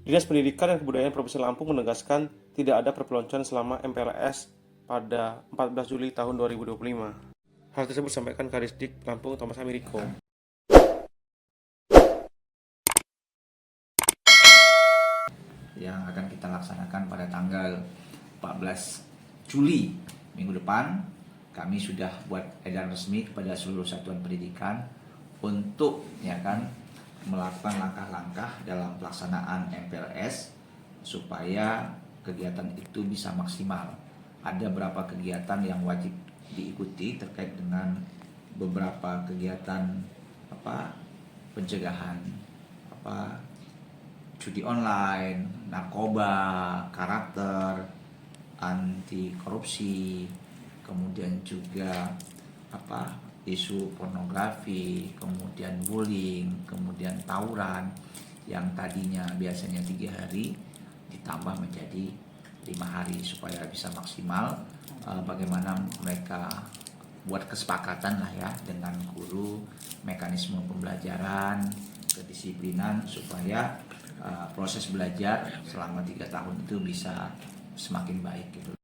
Dinas Pendidikan dan Kebudayaan Provinsi Lampung menegaskan tidak ada perpeloncoan selama MPLS pada 14 Juli tahun 2025. Hal tersebut disampaikan Kadisdik Lampung Thomas Ameriko. Yang akan kita laksanakan pada tanggal 14 Juli minggu depan, kami sudah buat edaran resmi kepada seluruh satuan pendidikan untuk melakukan langkah-langkah dalam pelaksanaan MPLS supaya kegiatan itu bisa maksimal. Ada beberapa kegiatan yang wajib diikuti terkait dengan beberapa kegiatan pencegahan judi online, narkoba, karakter, anti korupsi, kemudian juga isu pornografi, kemudian bullying, kemudian tawuran yang tadinya biasanya 3 hari ditambah menjadi 5 hari supaya bisa maksimal. Bagaimana mereka buat kesepakatan lah ya dengan guru, mekanisme pembelajaran, kedisiplinan supaya proses belajar selama 3 tahun itu bisa semakin baik gitu.